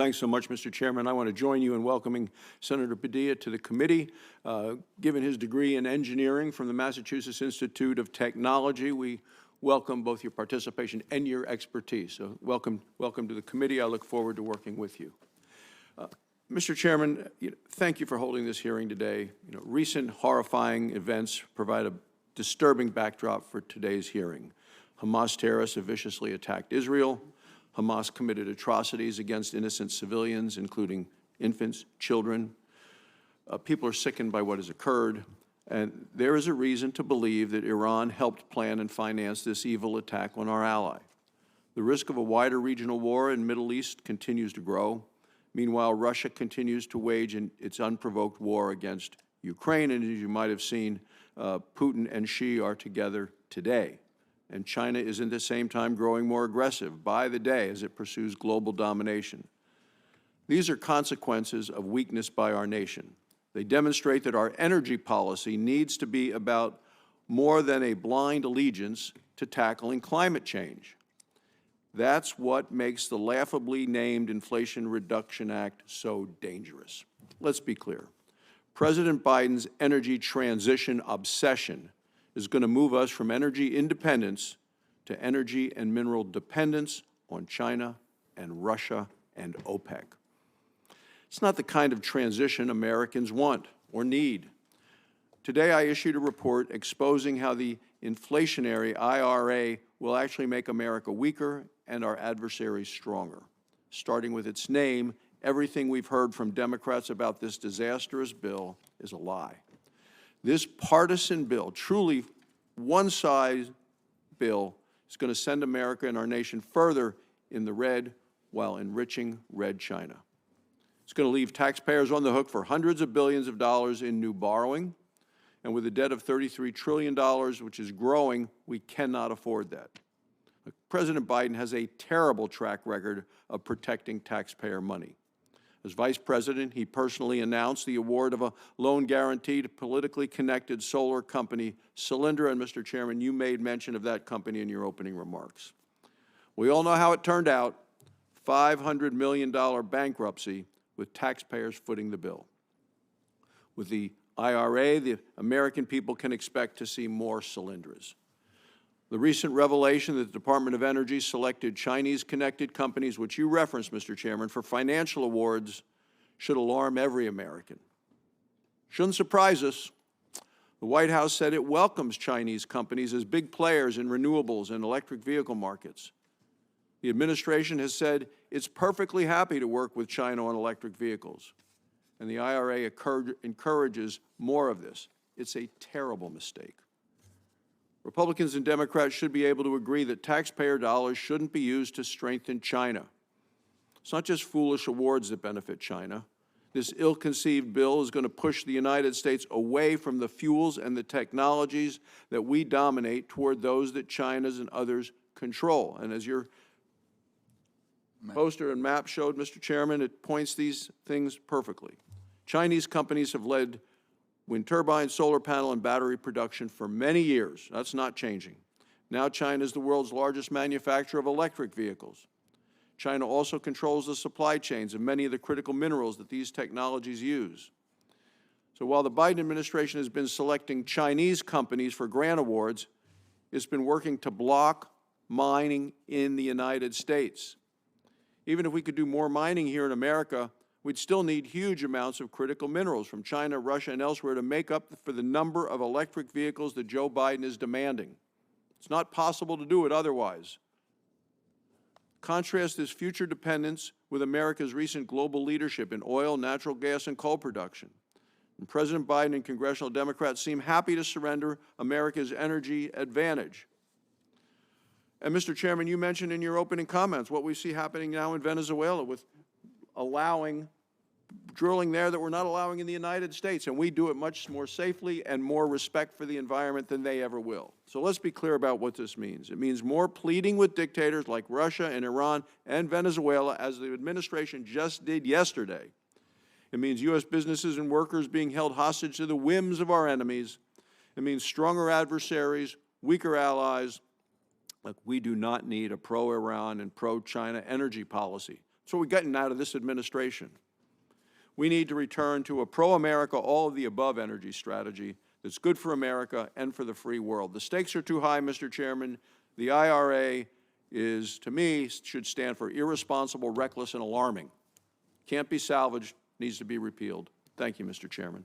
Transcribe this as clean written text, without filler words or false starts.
Thanks so much, Mr. Chairman. I want to join you in welcoming Senator Padilla to the committee. Given his degree in engineering from the Massachusetts Institute of Technology, we welcome both your participation and your expertise. So welcome to the committee. I look forward to working with you. Mr. Chairman, thank you for holding this hearing today. Recent horrifying events provide a disturbing backdrop for today's hearing. Hamas terrorists have viciously attacked Israel. Hamas committed atrocities against innocent civilians, including infants, children. People are sickened by what has occurred, and there is a reason to believe that Iran helped plan and finance this evil attack on our ally. The risk of a wider regional war in the Middle East continues to grow. Meanwhile, Russia continues to wage its unprovoked war against Ukraine, and as you might have seen, Putin and Xi are together today. And China is at the same time growing more aggressive by the day as it pursues global domination. These are consequences of weakness by our nation. They demonstrate that our energy policy needs to be about more than a blind allegiance to tackling climate change. That's what makes the laughably named Inflation Reduction Act so dangerous. Let's be clear. President Biden's energy transition obsession is going to move us from energy independence to energy and mineral dependence on China and Russia and OPEC. It's not the kind of transition Americans want or need. Today, I issued a report exposing how the inflationary IRA will actually make America weaker and our adversaries stronger. Starting with its name, everything we've heard from Democrats about this disastrous bill is a lie. This partisan bill, truly one-size bill, is going to send America and our nation further in the red while enriching red China. It's going to leave taxpayers on the hook for hundreds of billions of dollars in new borrowing. And with a debt of $33 trillion, which is growing, we cannot afford that. President Biden has a terrible track record of protecting taxpayer money. As Vice President, he personally announced the award of a loan guarantee to politically connected solar company, Solyndra, and Mr. Chairman, you made mention of that company in your opening remarks. We all know how it turned out, $500 million bankruptcy with taxpayers footing the bill. With the IRA, the American people can expect to see more Solyndras. The recent revelation that the Department of Energy selected Chinese-connected companies, which you referenced, Mr. Chairman, for financial awards should alarm every American. Shouldn't surprise us. The White House said it welcomes Chinese companies as big players in renewables and electric vehicle markets. The administration has said it's perfectly happy to work with China on electric vehicles. And the IRA encourages more of this. It's a terrible mistake. Republicans and Democrats should be able to agree that taxpayer dollars shouldn't be used to strengthen China. It's not just foolish awards that benefit China. This ill-conceived bill is going to push the United States away from the fuels and the technologies that we dominate toward those that China's and others control. And as your poster and map showed, Mr. Chairman, it points these things perfectly. Chinese companies have led wind turbine, solar panel, and battery production for many years. That's not changing. Now China is the world's largest manufacturer of electric vehicles. China also controls the supply chains of many of the critical minerals that these technologies use. So while the Biden administration has been selecting Chinese companies for grant awards, it's been working to block mining in the United States. Even if we could do more mining here in America, we'd still need huge amounts of critical minerals from China, Russia, and elsewhere to make up for the number of electric vehicles that Joe Biden is demanding. It's not possible to do it otherwise. Contrast this future dependence with America's recent global leadership in oil, natural gas, and coal production. And President Biden and congressional Democrats seem happy to surrender America's energy advantage. And Mr. Chairman, you mentioned in your opening comments what we see happening now in Venezuela with allowing drilling there that we're not allowing in the United States, and we do it much more safely and more respect for the environment than they ever will. So let's be clear about what this means. It means more pleading with dictators like Russia and Iran and Venezuela, as the administration just did yesterday. It means U.S. businesses and workers being held hostage to the whims of our enemies. It means stronger adversaries, weaker allies. Look, we do not need a pro-Iran and pro-China energy policy. That's what we've gotten out of this administration. We need to return to a pro-America, all-of-the-above energy strategy that's good for America and for the free world. The stakes are too high, Mr. Chairman. The IRA is, to me, should stand for irresponsible, reckless, and alarming. Can't be salvaged, needs to be repealed. Thank you, Mr. Chairman.